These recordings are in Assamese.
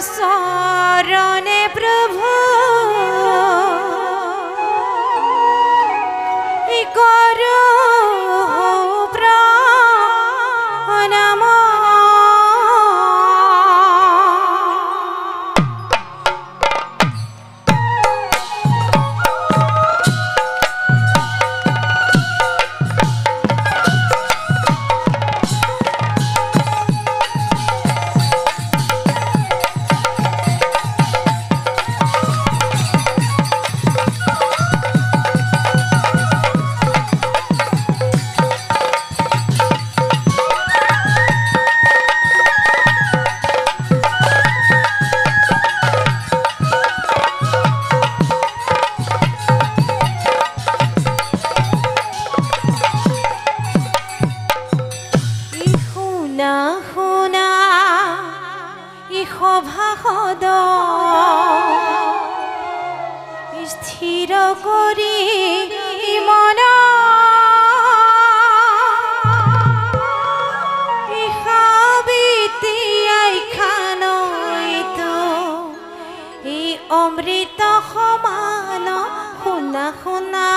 शरणे प्रभु करो प्रणाम সভাসদ স্থিৰ কৰি মন অমৃত সমান শুনা শুনা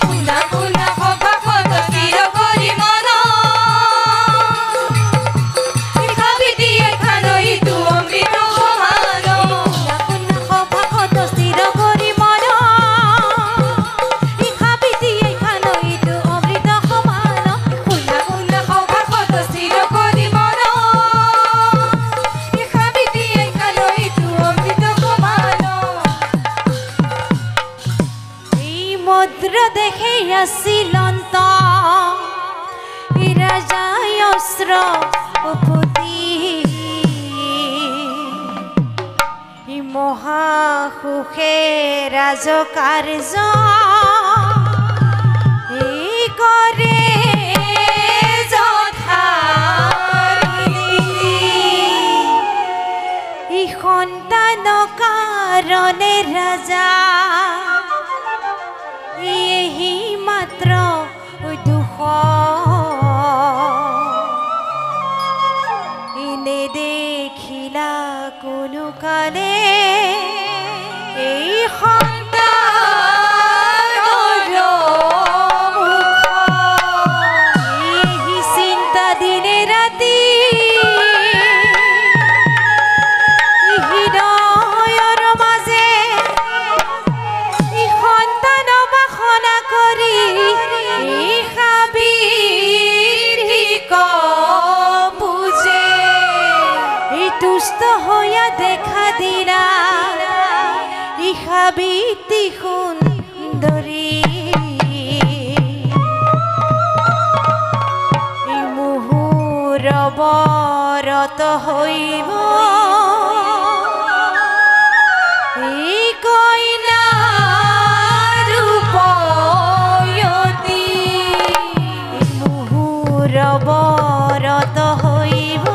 শুনা শুনা সভাসদ স্থিৰ কৰি মন শ্ৰীলন্ত ৰাজাই অস্ত্ৰ উপতি মহাসুখে ৰাজকাৰ্য কৰে যথাৰীতি সন্তান কাৰণে ৰাজা यही मात्र दुख इने देखिला कोनो काले चिंता दिने राति তুষ্ট হইয়া দেখা দিলা ইহাবিতি সুন্দরী মুহুর বরত হইব কইনা রূপয়তী মুহুর বরত হইব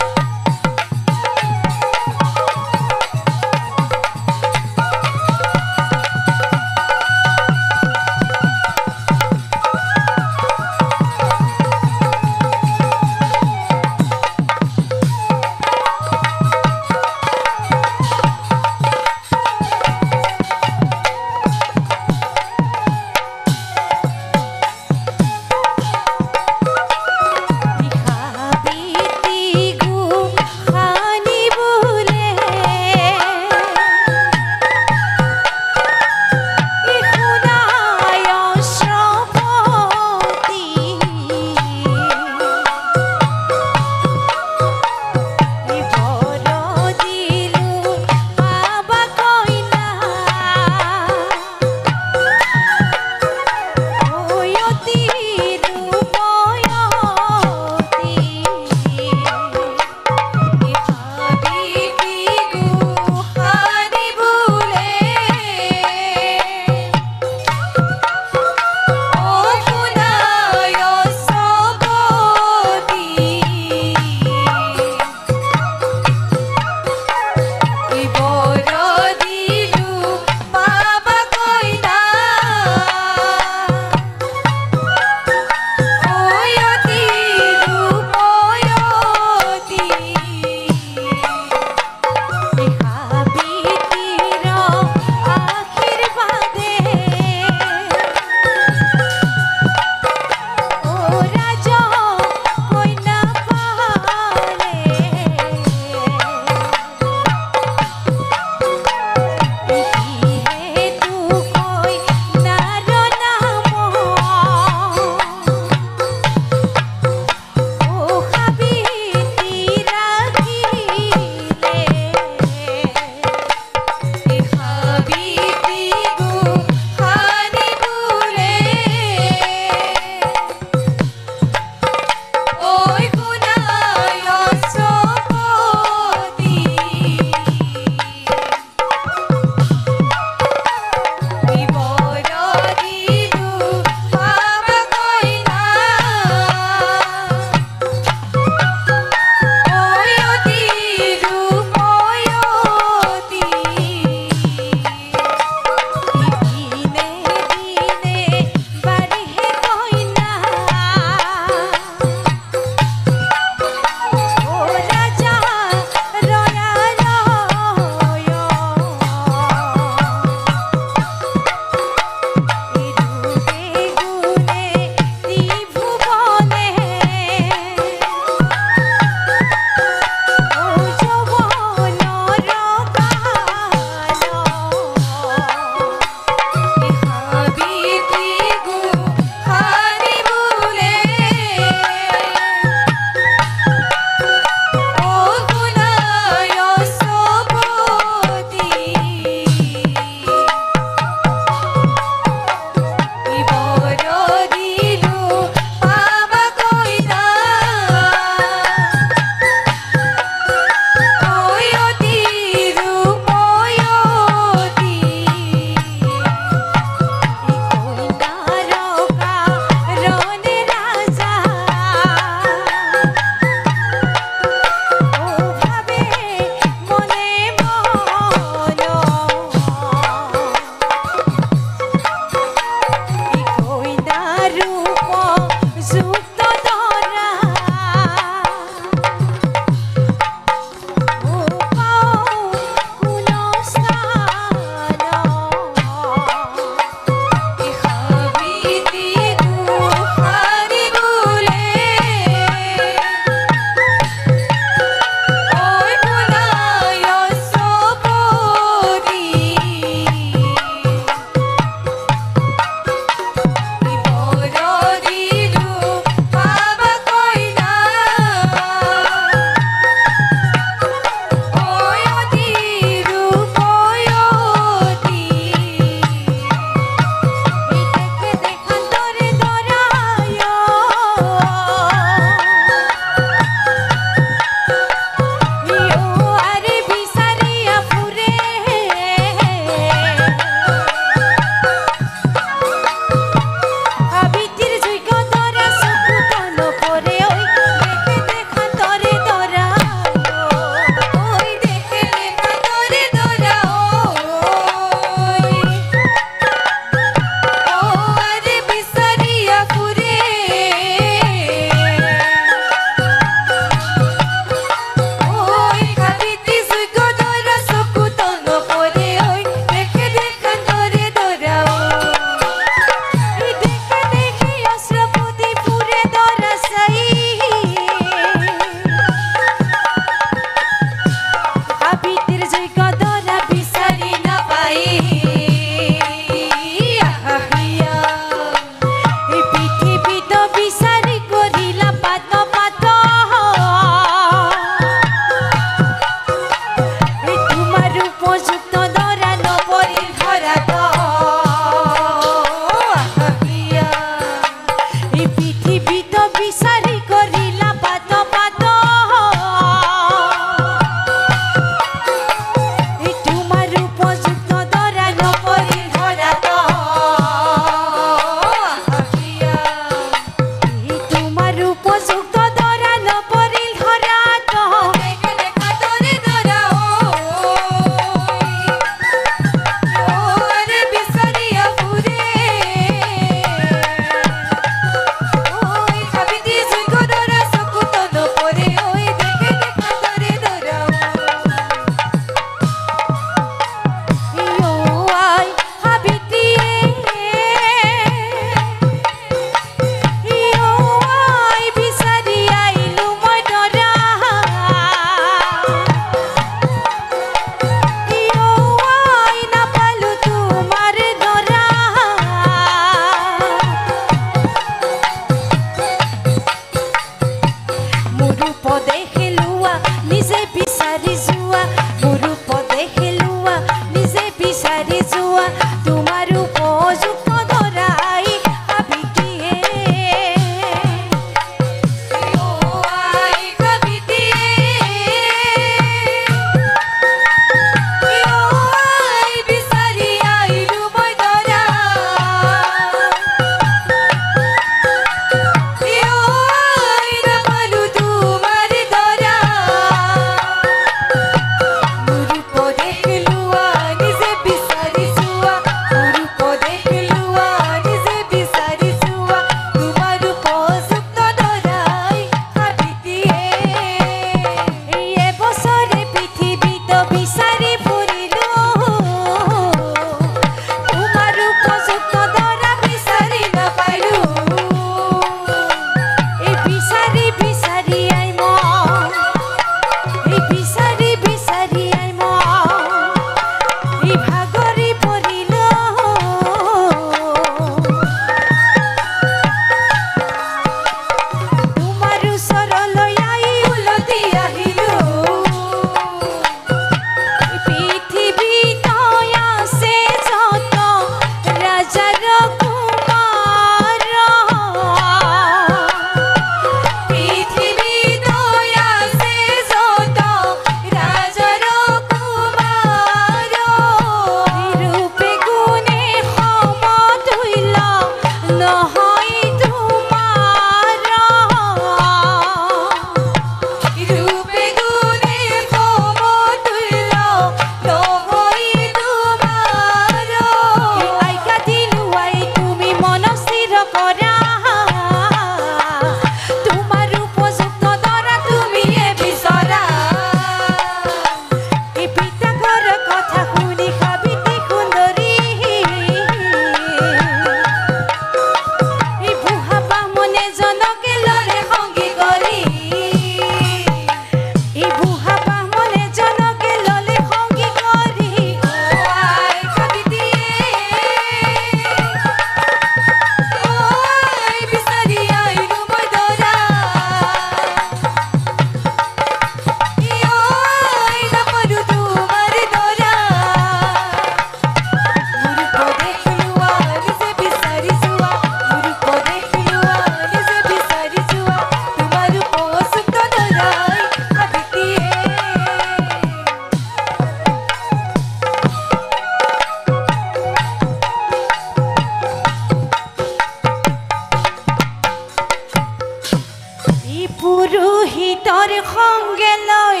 সংগে লৈ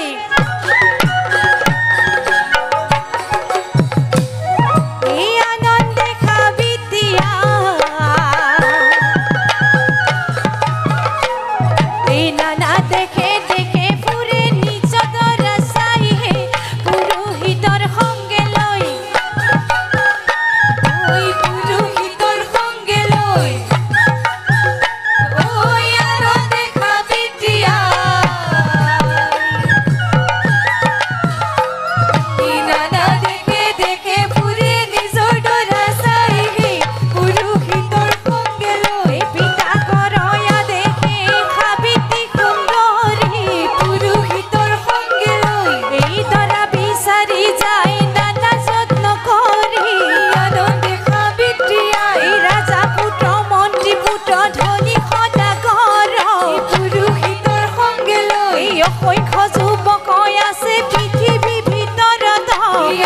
এই আনন্দে খাবি দিয়া এই নানা দেখে দেখে ফুৰে নিজ দৰা চাই হে পুৰোহিতৰ সংগে লৈ ওই পুৰোহিতৰ সংগে লৈ ওই আনন্দে খাবি দিয়া এই নানা দেখে দেখে ফুৰে নিজৰ দৰা চাই হে পুৰোহিতৰ সংগে লৈ পিতা কৰয়া দেখে খাবিতি সুন্দৰী পুৰোহিতৰ সংগে লৈ এই দৰা বিচাৰি যায় নানা যত্ন কৰি আনন্দে খাবি দিয়া এই ৰাজা পুত্ৰ মন্ত্ৰী পুত্ৰ ধনী সদাগৰ পুৰোহিতৰ সংগে লৈ অসংখ্য যুৱক আছে পৃথিৱী ভিতৰত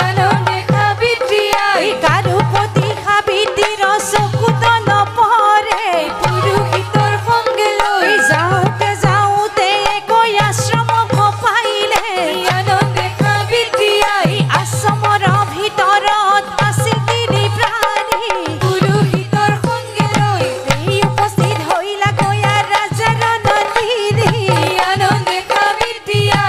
আনন্দে খাবি দিয়া এই কাৰোপতি সাবিত্ৰীৰ চকুত নপৰে পুৰোহিতৰ সংগে লৈ যাওঁতে যাওঁতে গৈ আশ্ৰমক পাইলে আনন্দে খাবি দিয়া এই আশ্ৰমৰ ভিতৰত আছিল তিনি প্ৰাণী পুৰোহিতৰ সংগে লৈ এই উপস্থিত হৈলা গয়া ৰাজাৰ নন্দিনী আনন্দে খাবি দিয়া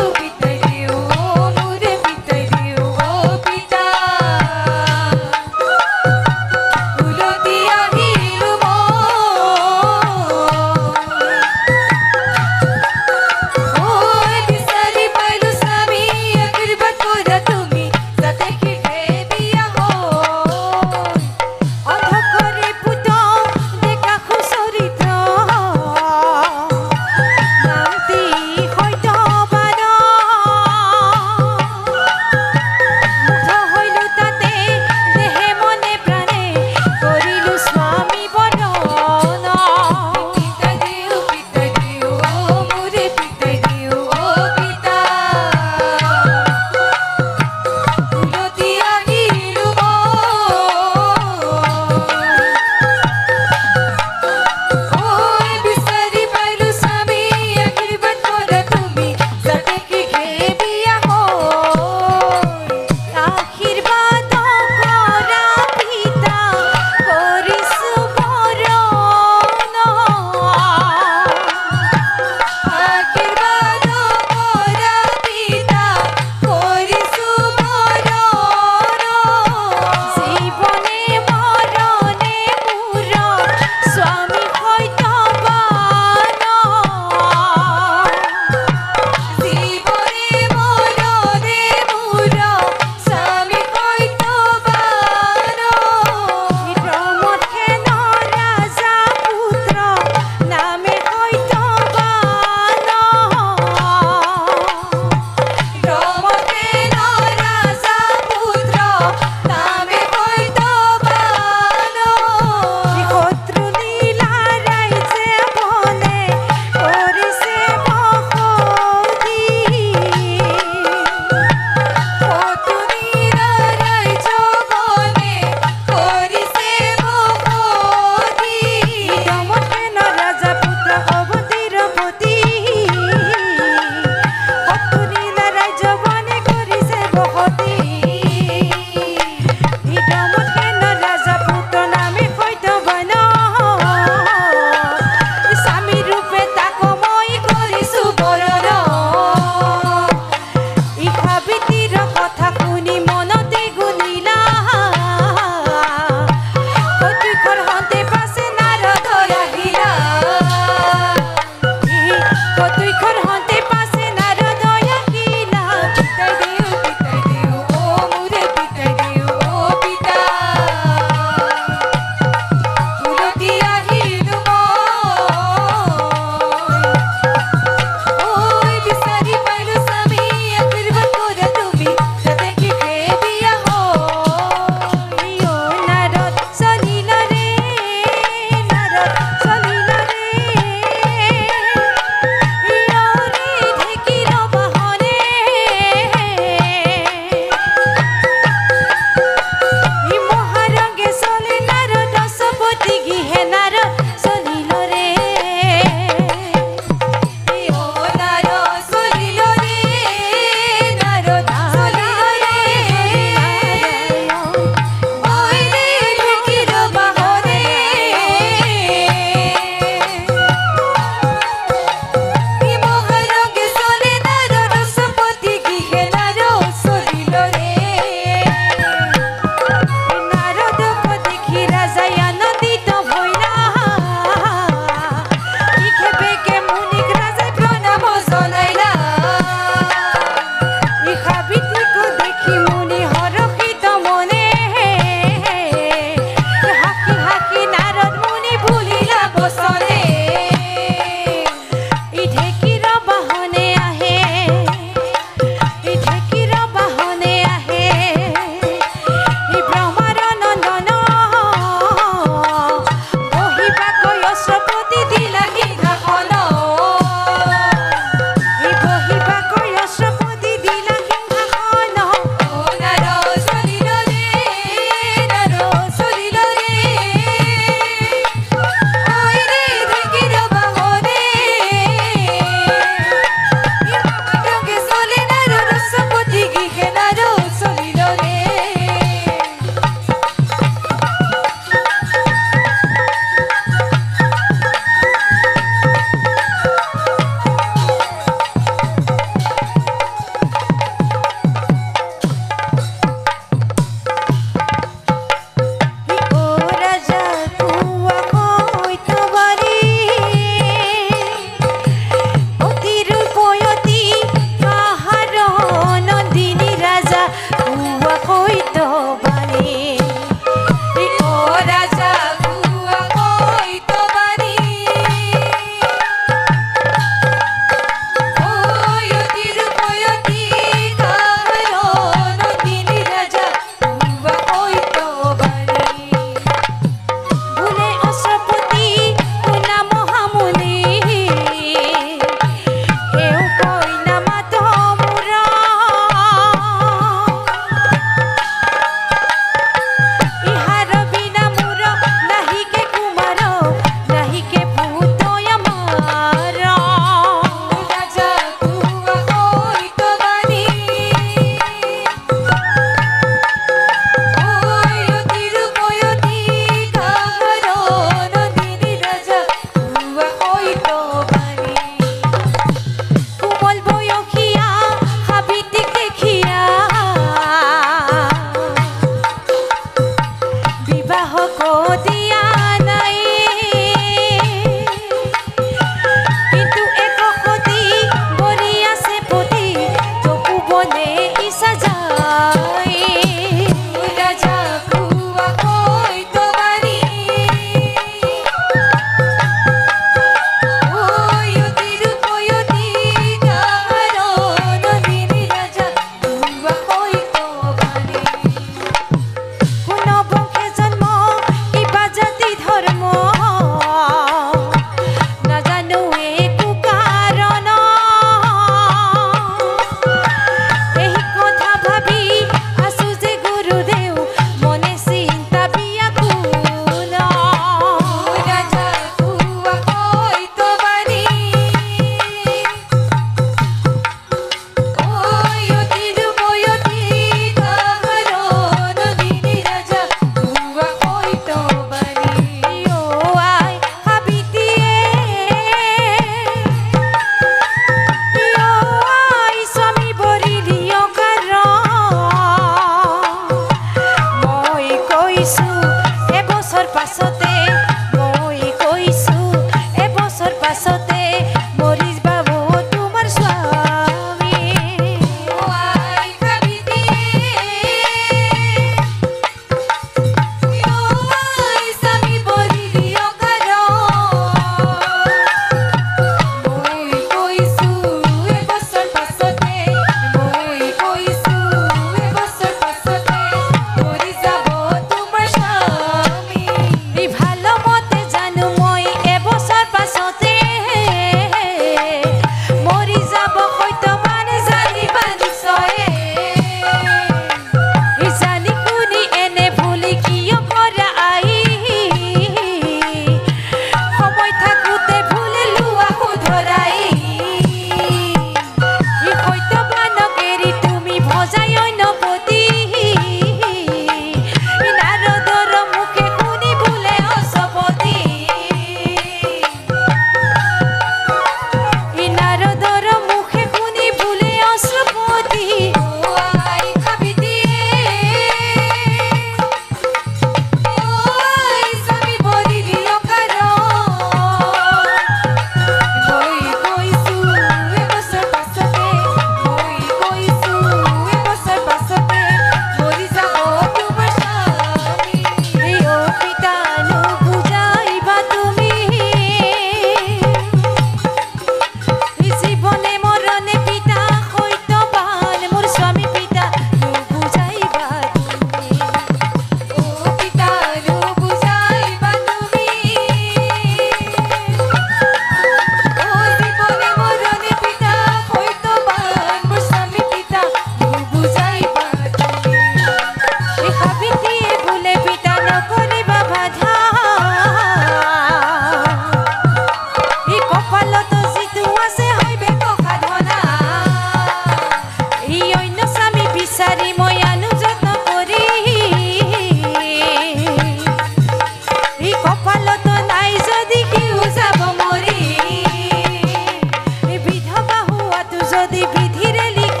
যদি বিধিৰে লিখ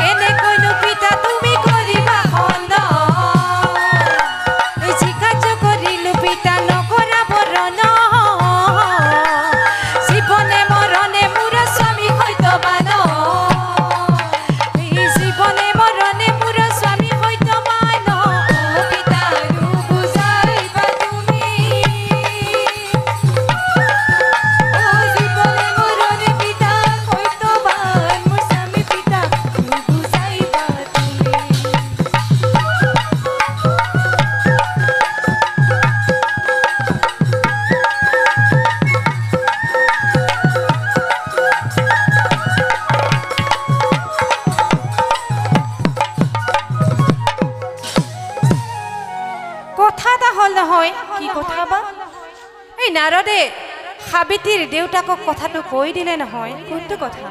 এনেকৈনো পিতা তুমি কৰিবা খন্দ যি কাৰ্য কৰিলো পিতা নকৰা বৰণ জীৱনে মৰণে মোৰ স্বামী সত্যবান জীৱনে মৰণে মোৰ স্বামী সত্যবান পিতা বুজাইবা তুমি জীৱনে মৰণে পিতা সত্যবান মোৰ স্বামী পিতা বুজাইবা তুমি কথা এটা হ'ল নহয় কি কথা বা এই নাৰদে সাবিত্ৰীৰ দেউতাকক কথাটো কৈ দিলে নহয় কোনটো কথা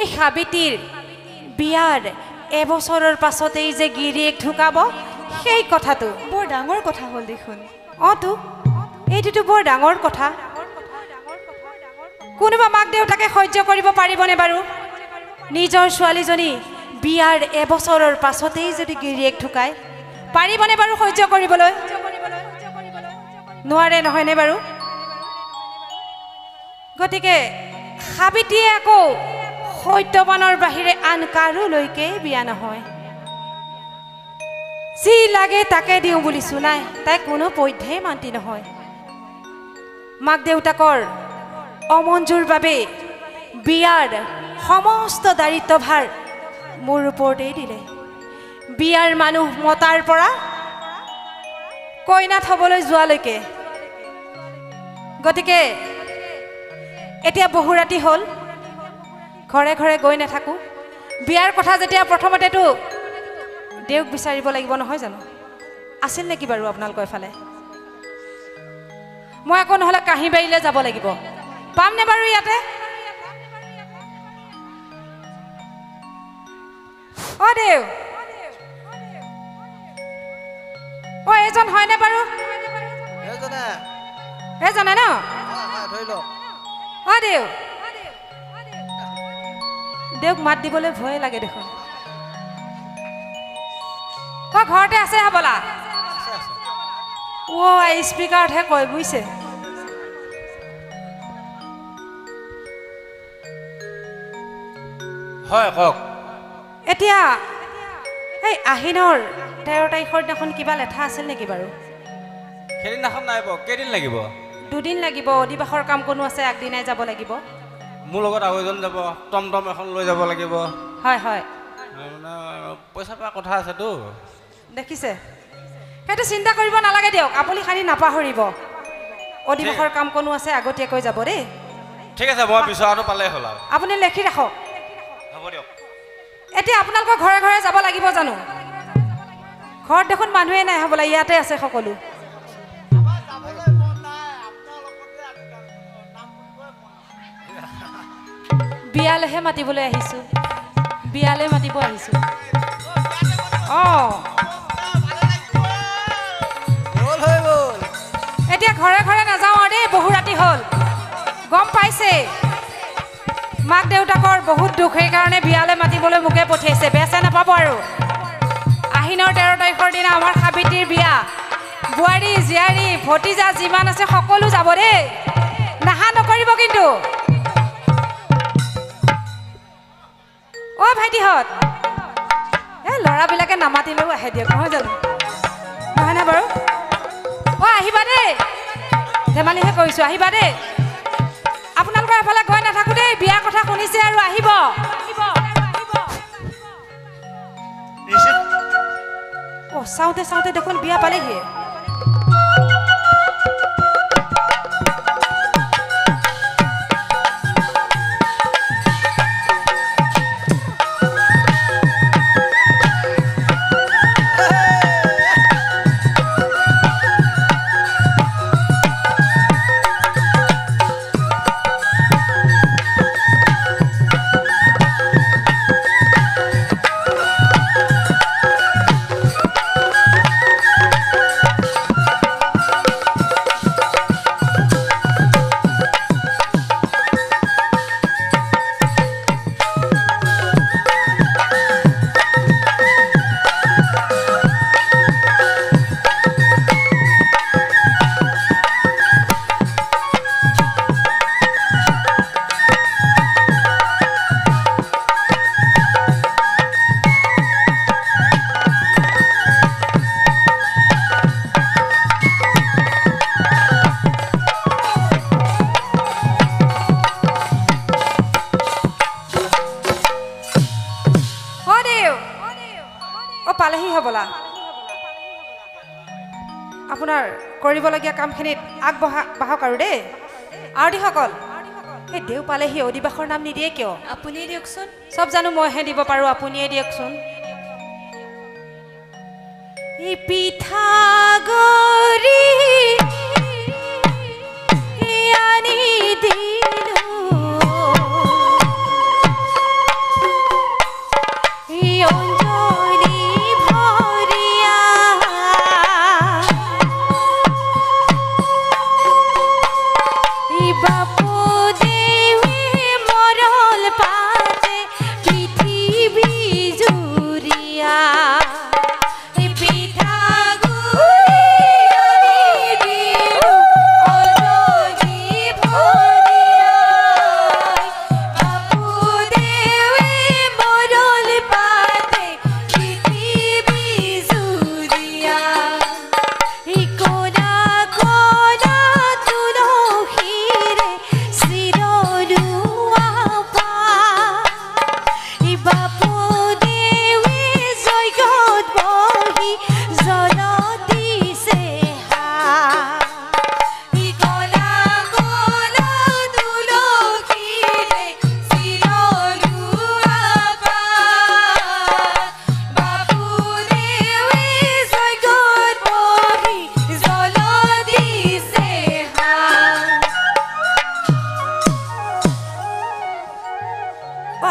এই সাবিত্ৰীৰ বিয়াৰ এবছৰৰ পাছতেই যে গিৰিয়েক ঢুকাব সেই কথাটো বৰ ডাঙৰ কথা হ'ল দেখোন তো এইটোতো বৰ ডাঙৰ কথা কোনোবা মাক দেউতাকে সহ্য কৰিব পাৰিবনে বাৰু নিজৰ ছোৱালীজনী বিয়াৰ এবছৰৰ পাছতেই যদি গিৰিয়েক ঢুকায় পাৰিবনে বাৰু সহ্য কৰিবলৈ নোৱাৰে নহয়নে বাৰু গতিকে সাবিত্ৰীয়ে আকৌ সত্যবানৰ বাহিৰে আন কাৰোলৈকে বিয়া নহয় যি লাগে তাকে দিওঁ বুলিছো নাই তাই কোনো পধ্যেই মান্তি নহয় মাক দেউতাকৰ অমঞ্জুৰ বাবে বিয়াৰ সমস্ত দায়িত্বভাৰ মোৰ ওপৰতেই দিলে বিয়াৰ মানুহ মতাৰ পৰা কইনা থবলৈ যোৱালৈকে গতিকে এতিয়া বহু ৰাতি হ'ল ঘৰে ঘৰে গৈ নাথাকোঁ বিয়াৰ কথা যেতিয়া প্ৰথমতেতো দেউক বিচাৰিব লাগিব নহয় জানো আছিল নেকি বাৰু আপোনালোকৰ এফালে মই আকৌ নহ'লে কাঁহীবাৰীলৈ যাব লাগিব পামনে বাৰু ইয়াতে অ' দেউ অ' এইজন হয়নে বাৰু এইজনে ন অ' দেউ দেউক মাত দিবলৈ ভয় লাগে দেখোন অ' ঘৰতে আছে হ'বলা অ' স্পীকাৰতহে কয় বুজিছে হয় কওক এতিয়া এই আহিনৰ 13 তাৰিখৰ দিনাখন কিবা লেঠা আছিল নেকি বাৰু সেইদিনাখন নাইব কেইদিন লাগিব দুদিন লাগিব অধিবাসৰ কাম কোনো আছে আগদিনাই যাব লাগিব মোৰ লগত আৰু এজন যাব টমটম এখন লৈ যাব লাগিব হয় হয় মানে পইচা পোৱা কথা আছেতো দেখিছে সেইটো চিন্তা কৰিব নালাগে দিয়ক আপুনি খালি নাপাহৰিব অধিবাসৰ কাম কোনো আছে আগতীয়াকৈ যাব দেই ঠিক আছে মই বিচৰাটো পালেই হ'ল আৰু আপুনি লিখি ৰাখক হ'ব দিয়ক এতিয়া আপোনালোকৰ ঘৰে ঘৰে যাব লাগিব জানো ঘৰত দেখোন মানুহে নাই হ'বলা ইয়াতে আছে সকলো বিয়ালেহে মাতিবলৈ আহিছোঁ বিয়ালে মাতিব আহিছোঁ অঁ এতিয়া ঘৰে ঘৰে নাযাওঁ আৰু দেই বহু ৰাতি হ'ল গম পাইছে মাক দেউতাকৰ বহুত দুখ সেইকাৰণে বিয়ালৈ মাতিবলৈ মোকে পঠিয়াইছে বেচা নাপাব আৰু আহিনৰ 13 তাৰিখৰ দিনা আমাৰ সাবিত্ৰীৰ বিয়া বোৱাৰী জীয়াৰী ভতিজা যিমান আছে সকলো যাব দেই নাহা নকৰিব কিন্তু অ' ভাইটিহঁত এই ল'ৰাবিলাকে নামাতিলেও আহে দিয়ক নহয় জানো নহয়নে বাৰু অ' আহিবা দেই ধেমালিহে কৰিছোঁ আহিবা দেই আপোনালোকৰ এফালে গৈ নাথাকোঁ দেই বিয়াৰ কথা শুনিছে আৰু আহিব অ' চাওঁতে চাওঁতে দেখোন বিয়া পালেহি হ'বলা আপোনাৰ কৰিবলগীয়া কামখিনিত আগবাঢ়ক আৰু দেই আৰতীসকল এই দেও পালেহি অধিবাসৰ নাম নিদিয়ে কিয় আপুনিয়ে দিয়কচোন চব জানো মইহে দিব পাৰোঁ আপুনিয়ে দিয়কচোন এই পিঠাগুৰি আনি দিলো এই অঞ্জলি ভৰিয়া এই বাপু দেৱে মৰল পাতে পৃথিৱী জুৰিয়া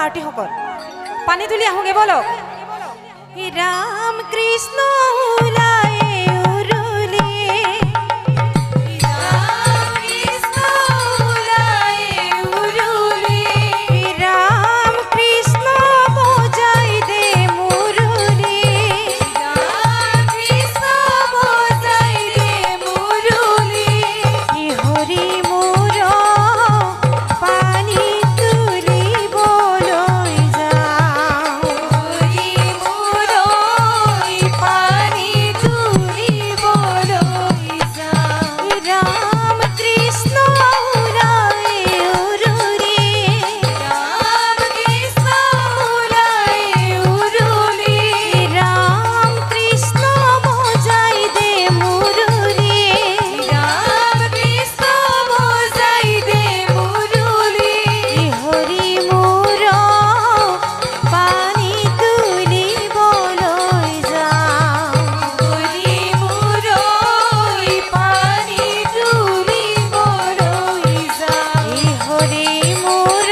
আৰতীসকল পানী তুলি আহোঁগে বলক ৰাম কৃষ্ণ ওলায় উৰুলি ৰাম কৃষ্ণ ওলায় উৰুলি ৰাম কৃষ্ণ বজাই দে মুৰুলি ৰাম কৃষ্ণ বজাই দে মুৰুলি হৰি মোৰ পানী তুলিবলৈ যাওঁ হৰি মোৰ পানী তুলিবলৈ যাওঁ ৰাম কৃষ্ণ ওলাই উৰুলি ৰাম কৃষ্ণ ওলাই উৰুলি ৰাম কৃষ্ণ বজাই দে মুৰুলি ৰাম কৃষ্ণ বজাই দে মুৰুলি হৰি মোৰ পানী তুলিবলৈ যাওঁ হৰি মোৰ পানী তুলিবলৈ যাওঁ হৰি মোৰ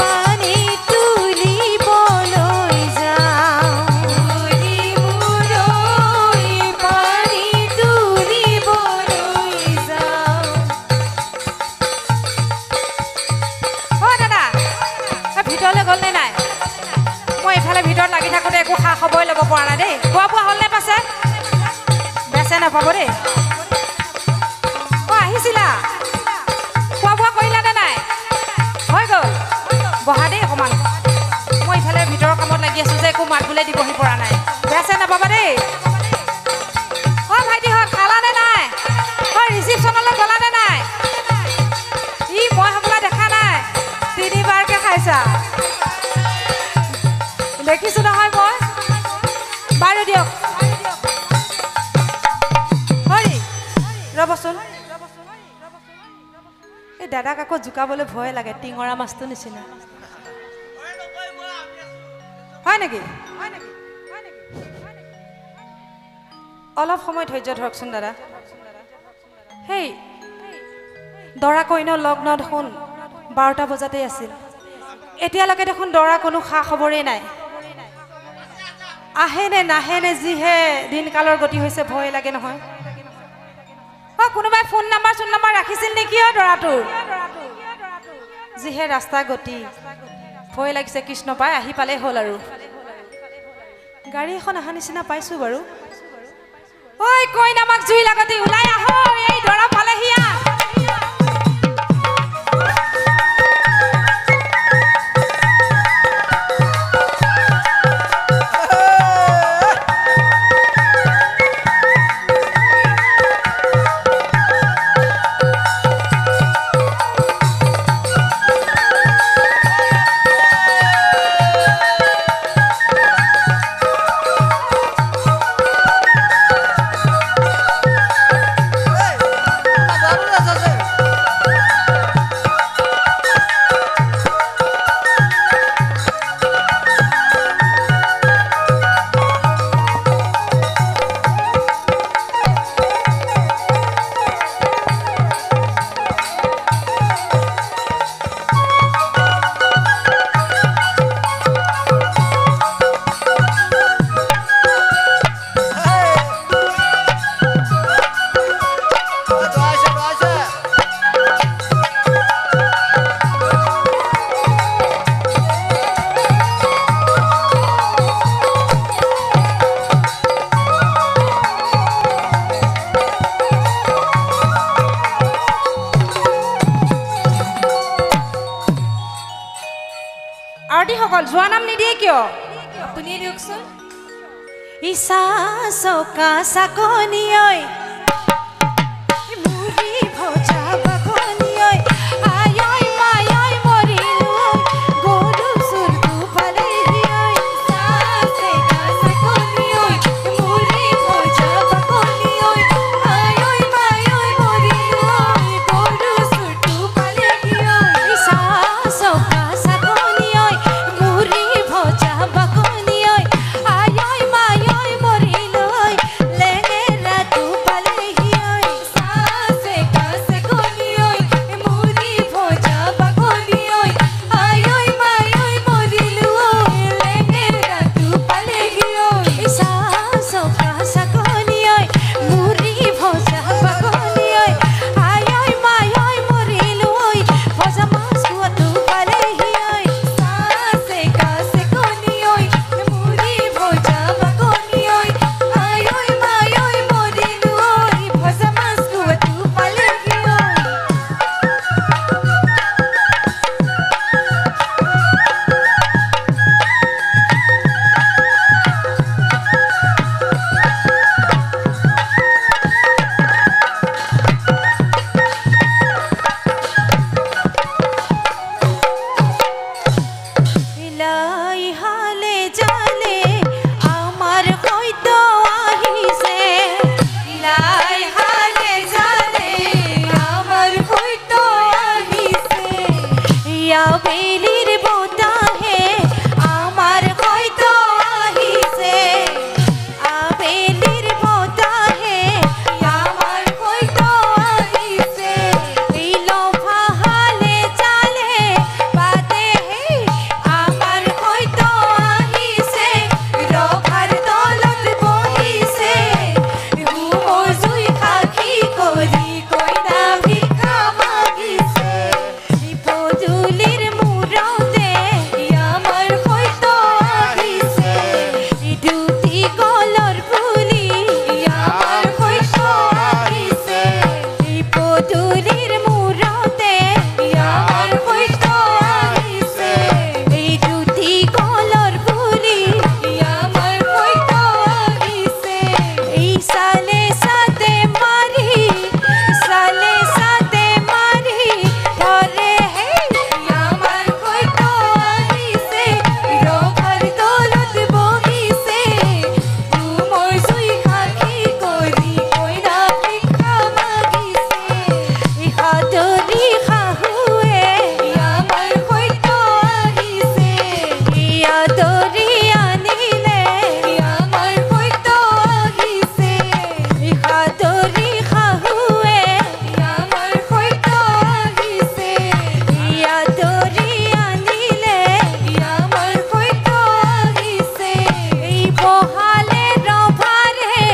পানী তুলিবলৈ যাওঁ হৰি মোৰ পানী তুলিবলৈ যাওঁ অ' দাদা ভিতৰলৈ গ'লনে নাই মই এইফালে ভিতৰত লাগি থাকোঁতে একো খা খবৰে ল'ব পৰা নাই দেই খোৱা বোৱা হ'লনে পাছে বেচে নাপাব দেই অ' আহিছিলা খোৱা বোৱা কৰিলানে নাই হৈ গ'ল বহা দেই অকণমান মই ইফালে ভিতৰৰ কামত লাগি আছোঁ যে একো মাত বোলে দিবহি পৰা নাই বেচে নাপাবা দেই অ' ভাইটিহঁত খালানে নাই অ' ৰিচিপশ্যনলৈ গ'লানে নাই ই মই হ'বলা দেখা নাই 3বাৰকৈ খাইছা দেখিছোঁ নহয় মই বাৰু দিয়ক হৰি ৰ'বচোন এই দাদাক আকৌ জোকাবলৈ ভয় লাগে টিঙৰা মাছটো নিচিনা হয় নেকি অলপ সময় ধৈৰ্য ধৰকচোন দাদা হেই দৰা কইনাৰ লগ্ন দেখোন 12টা বজাতেই আছিল এতিয়ালৈকে দেখোন দৰা কোনো খা খবৰেই নাই আহে নে নাহে নে যিহে দিনকালৰ গতি হৈছে ভয় লাগে নহয় অ' কোনোবাই ফোন নাম্বাৰ ৰাখিছিল নেকি অ' দৰাটোৰ যিহে ৰাস্তা গতি ভয় লাগিছে কৃষ্ণ পাই আহি পালেই হ'ল আৰু গাড়ী এখন অহা নিচিনা পাইছোঁ বাৰু ঐ কইনা মাক জুই লাগতি ওলাই আহ এই দৰা পালেহি আহ বৰতীসকল যোৱা নাম নিদিয়ে কিয় আপুনিয়ে দিয়কচোন ইছা চকা চাকনি ঐ মুৰি ভজা বাকনি ঐ আই ঐ মাই ঐ মৰিলো গৰু চুৰটো পালেহি ঐ সাসে কাসে কোনি ওই মুড়ি ভজা বাকনি ওই আই ওই মাই ওই মরিলো গরু সুটু পালে গিয়ে ইছা চকা চাকনি ঐ মুৰি ভজা বাকনি ঐ আই ঐ মাই ঐ মৰিলো লেঙেৰাটো পালেহি ঐ সাসে কাসে কোনি ওই মুড়ি ভজা বাকনি ওই আই ওই মাই ওই মরিলো লেঙ্গেরা তু পালে গিয়ে ইছা চকা চাকনি ঐ মুৰি ভজা বাকনি ঐ আই ঐ মাই ঐ মৰিলো ঐ ভজা মাছ খোৱাটো পালেহি ঐ সাসে কাসে কোনি ওই মুড়ি ভজা বাকনি ওই আই ওই মাই ওই মরিলো ভজা মাছ কুয়া তু পালে গিয়ে ইলাই হালে জালে আমাৰ হয়তো আহিছে লাই হালে জালে আমাৰ হইতো আহিছে ইয়া বেলিৰ বতাহে আমাৰ হয়তো আহিছে আবেলিৰ বতাহে আমার হইতো আহিছে এই লফা হালে জালে বাদে আমার হইতো আহিছে রভার দলত বহিছে হুমজুই খাকি করি কইনা ভিক্ষা মাগিছে পদুলিৰ মূৰতে আমাৰ হইতো আহিছে দুটি কলৰ পুলি আমাৰ হইতো আহিছে পদুলিৰ মূৰতে আমাৰ হইতো আহিছে এই দুটি কলৰ পুলি আমাৰ হইতো আহিছে এই সালে সাতে মাৰি ধৰে আমাৰ হইতো আহিছে ৰভাৰ দলত বহিছে তুমৰ জুই খাকি কৰি কইনা ভিক্ষা মাগিছে ইহাদৰি শাহুৱে আমাৰ হইতো আহিছে ইয়াদৰি আনিলে আমাৰ হইতো আহিছে ইহাদৰি শাহুৱে আমাৰ হইতো আহিছে ইয়াদৰি আনিলে আমাৰ হইতো আহিছে এই বহালে ৰভাৰে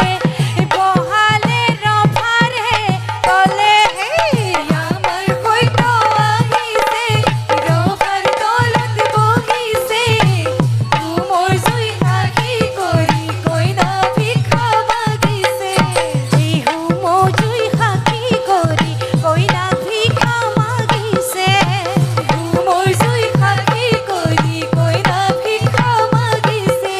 তলে আমাৰ হইতো আহিছে ৰভাৰ দলত বহিছে তুমৰ জুই খাকি কৰি কইনা ভিক্ষা মাগিছে এই হুমজুই সাক্ষী কৰি কইনা ভিক্ষা মাগিছে তুমৰ জুই খাকি কৰি কইনা ভিক্ষা মাগিছে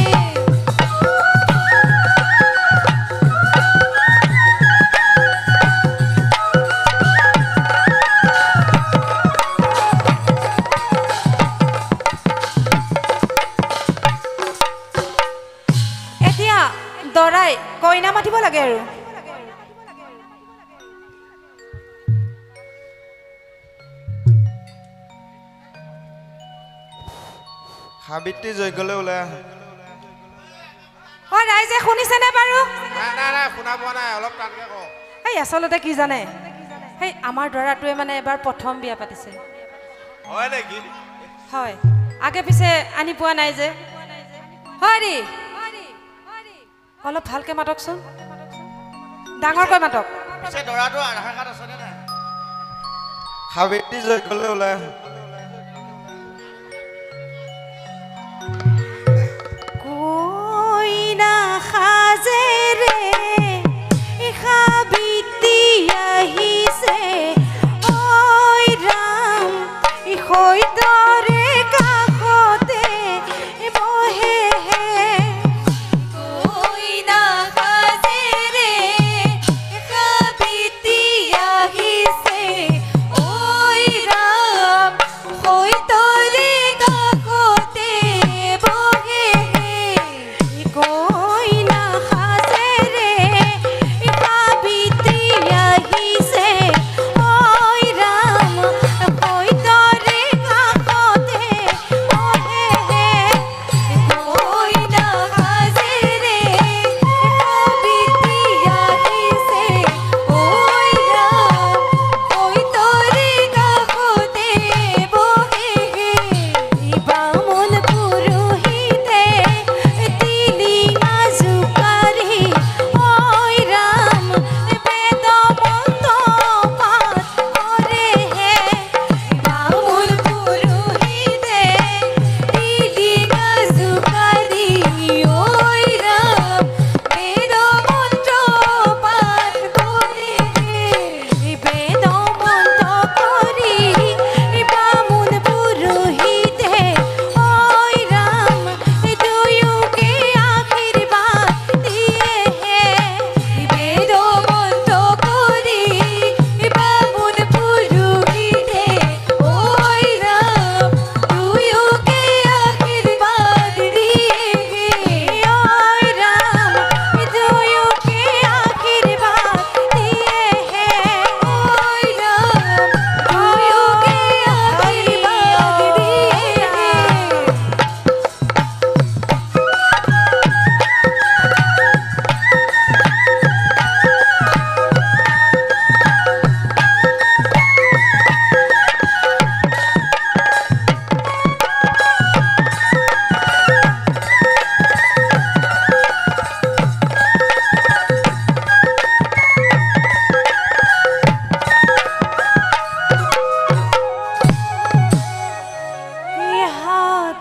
এতিয়া দৰাই কইনা মাতিব লাগে আৰু সাবিত্ৰী যজ্ঞলৈ ওলাই আহা অ ৰাইজে শুনিছেনে বাৰু নাই নাই নাই শুনা পোৱা নাই অলপ টানকৈ কওঁ এই আচলতে কি জানে সেই আমাৰ দৰাটোৱে মানে এবাৰ প্ৰথম বিয়া পাতিছে হয় নেকি হয় আগে পিছে আনি পোৱা নাই যে হৰি অলপ ভালকে মাতকচোন ডাঙৰকৈ মাতক পিছে দৰাটো আধাৰ কাৰ্ড আছেনে নাই সাবিত্ৰী যজ্ঞলৈ ওলাই আহা কইনা সাজেৰে সাবিত্ৰী আহিছে ঐ ৰাম সৈতৰে কাষতে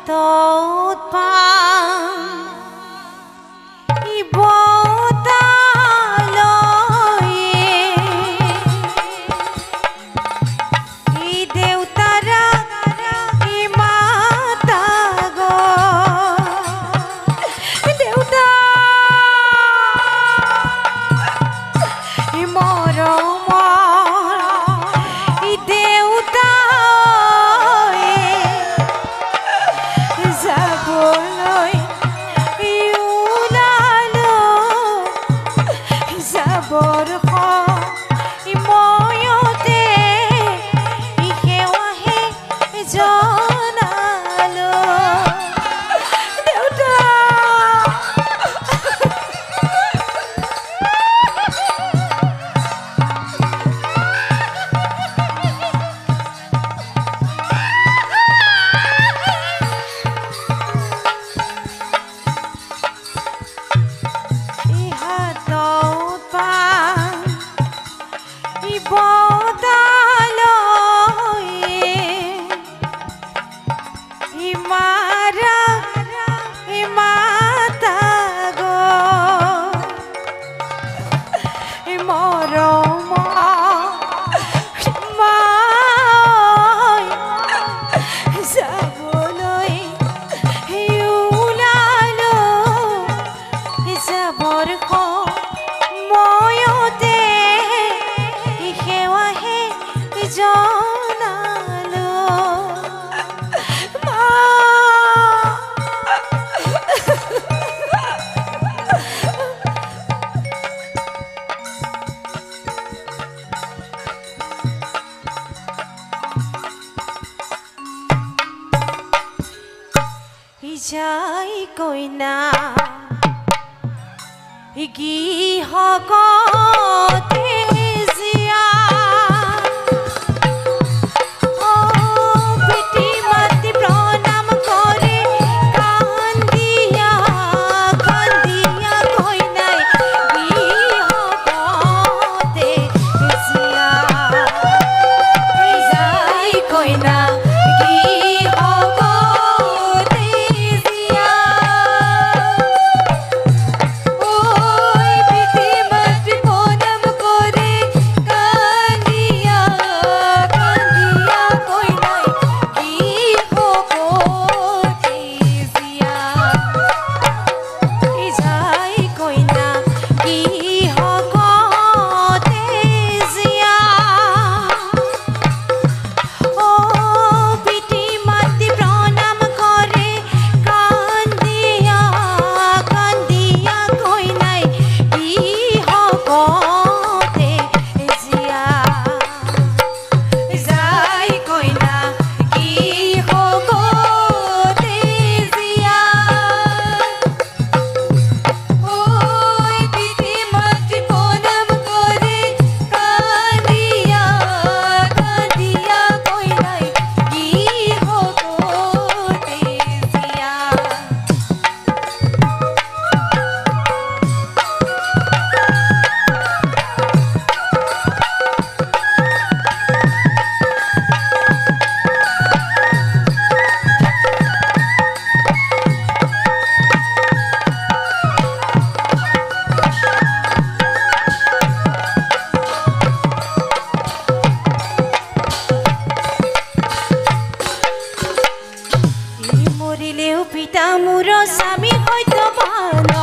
হাতত পাম বতালয়ে ই দেউতাৰা ই মাতা গো দেউতা ই মৰমৰ ই দেউতা যাবলৈ ওলালো যাবৰ ময়তে সেৱাহে জনালো দেউতা ময়তে সেৱাহে জনালো মা যাই কইনা গৃহগতে জীয়া পিতৃ মাতৃ প্ৰণাম কৰে কান্দিয়া কান্দিয়া কইনাই গৃহগতে জীয়া যাই কইনা মৰিলেও পিতা মোৰ স্বামী হয়তো ভাল